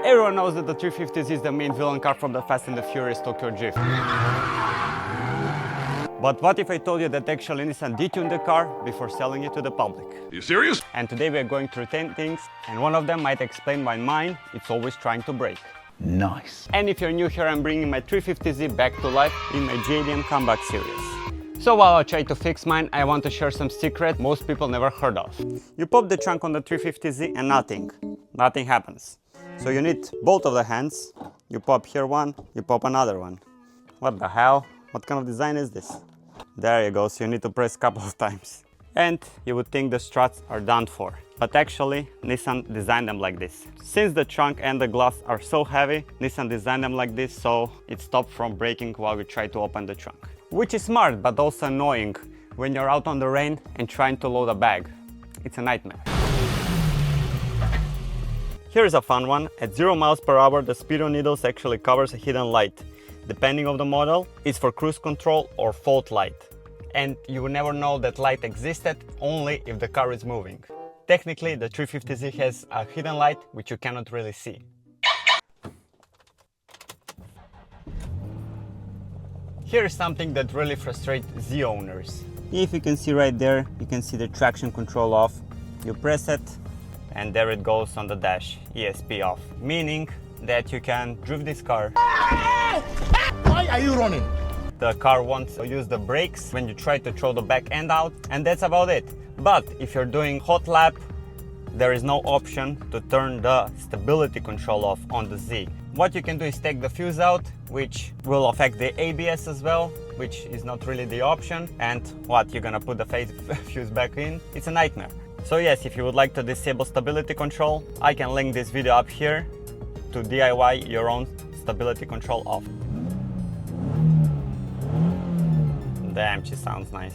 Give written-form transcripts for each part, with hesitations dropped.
Everyone knows that the 350Z is the main villain car from the Fast and the Furious Tokyo Drift. But what if I told you that actually Nissan detuned the car before selling it to the public? Are you serious? And today we are going through 10 things, and one of them might explain why mine it's always trying to break. Nice. And if you're new here, I'm bringing my 350Z back to life in my JDM comeback series. So while I try to fix mine, I want to share some secret most people never heard of. You pop the trunk on the 350Z and nothing happens. So you need both of the hands. You pop here one, you pop another one. What the hell? What kind of design is this? There you go, so you need to press a couple of times. And you would think the struts are done for. But actually, Nissan designed them like this. Since the trunk and the glass are so heavy, Nissan designed them like this so it stopped from breaking while we try to open the trunk. Which is smart, but also annoying when you're out on the rain and trying to load a bag. It's a nightmare. Here's a fun one. At 0 miles per hour, the speedo needles actually covers a hidden light. Depending on the model, it's for cruise control or fault light. And you will never know that light existed only if the car is moving. Technically, the 350Z has a hidden light which you cannot really see. Here's something that really frustrates Z owners. If you can see right there, you can see the traction control off. You press it, and there it goes on the dash, ESP off. Meaning that you can drive this car. Why are you running? The car won't use the brakes when you try to throw the back end out, and that's about it. But if you're doing hot lap, there is no option to turn the stability control off on the Z. What you can do is take the fuse out, which will affect the ABS as well, which is not really the option. And what, you're gonna put the fuse back in? It's a nightmare. So yes, if you would like to disable stability control, I can link this video up here to DIY your own stability control off. Damn, she sounds nice.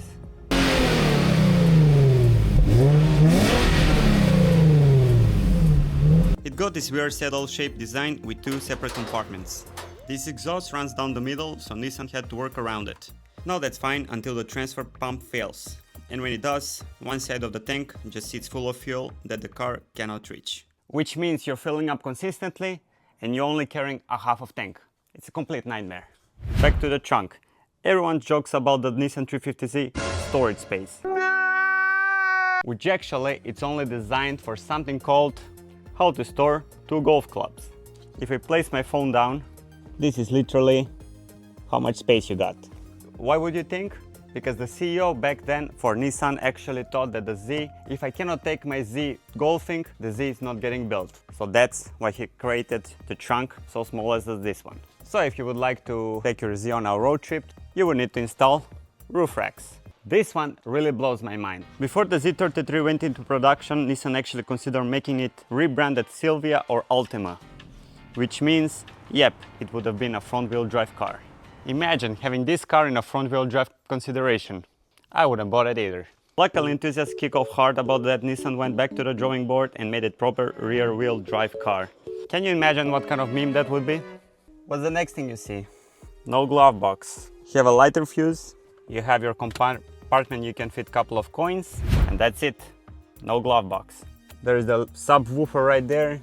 It got this weird saddle-shaped design with two separate compartments. This exhaust runs down the middle, so Nissan had to work around it. Now that's fine until the transfer pump fails. And when it does, one side of the tank just sits full of fuel that the car cannot reach. Which means you're filling up consistently and you're only carrying a half of tank. It's a complete nightmare. Back to the trunk. Everyone jokes about the Nissan 350Z storage space, which actually it's only designed for something called how to store 2 golf clubs. If I place my phone down, this is literally how much space you got. Why would you think? Because the CEO back then for Nissan actually thought that the Z, if I cannot take my Z golfing, the Z is not getting built. So that's why he created the trunk so small as this one. So if you would like to take your Z on a road trip, you will need to install roof racks. This one really blows my mind. Before the Z33 went into production, Nissan actually considered making it rebranded Silvia or Ultima. Which means, yep, it would have been a front-wheel drive car. Imagine having this car in a front-wheel drive consideration. I wouldn't bought it either. Luckily, enthusiasts kick off hard about that. Nissan went back to the drawing board and made it proper rear-wheel drive car. Can you imagine what kind of meme that would be? What's the next thing you see? No glove box. You have a lighter fuse, you have your compartment, you can fit a couple of coins, and that's it. No glove box. There's the subwoofer right there,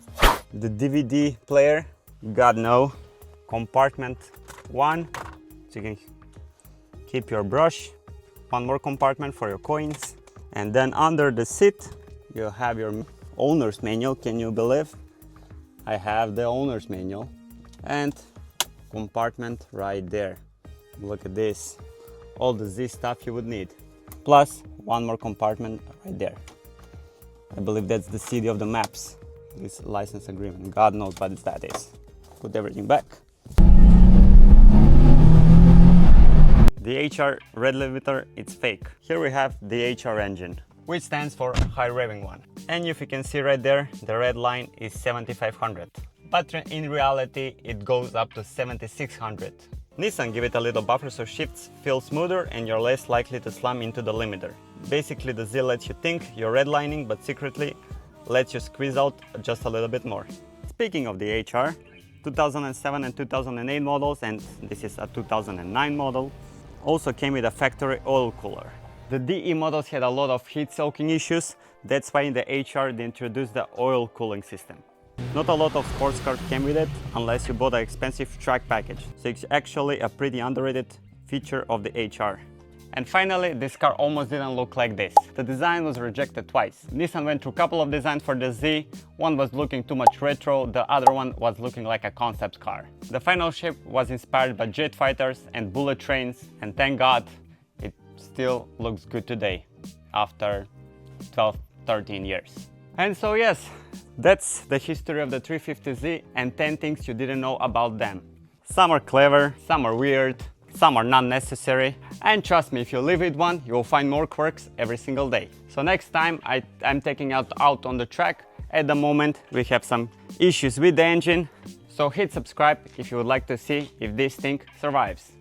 the DVD player, God no. Compartment 1, so you can keep your brush. One more compartment for your coins. And then under the seat, you have your owner's manual. Can you believe? I have the owner's manual. And compartment right there. Look at this. All the Z stuff you would need. Plus one more compartment right there. I believe that's the CD of the maps. This license agreement. God knows what that is. Put everything back. The HR red limiter, it's fake. Here we have the HR engine, which stands for high revving one. And if you can see right there, the red line is 7500. But in reality, it goes up to 7600. Nissan give it a little buffer so shifts feel smoother and you're less likely to slam into the limiter. Basically, the Z lets you think you're redlining, but secretly lets you squeeze out just a little bit more. Speaking of the HR, 2007 and 2008 models, and this is a 2009 model, also came with a factory oil cooler. The DE models had a lot of heat soaking issues, that's why in the HR they introduced the oil cooling system. Not a lot of sports cars came with it unless you bought an expensive track package, so it's actually a pretty underrated feature of the HR. And finally, this car almost didn't look like this. The design was rejected twice. Nissan went through a couple of designs for the Z. One was looking too much retro, the other one was looking like a concept car. The final shape was inspired by jet fighters and bullet trains, and thank God it still looks good today after 12-13 years. And so yes, that's the history of the 350Z and 10 things you didn't know about them. Some are clever, some are weird, some are not necessary, and trust me, if you live with one, you will find more quirks every single day. So next time I'm taking out on the track. At the moment we have some issues with the engine, so hit subscribe if you would like to see if this thing survives.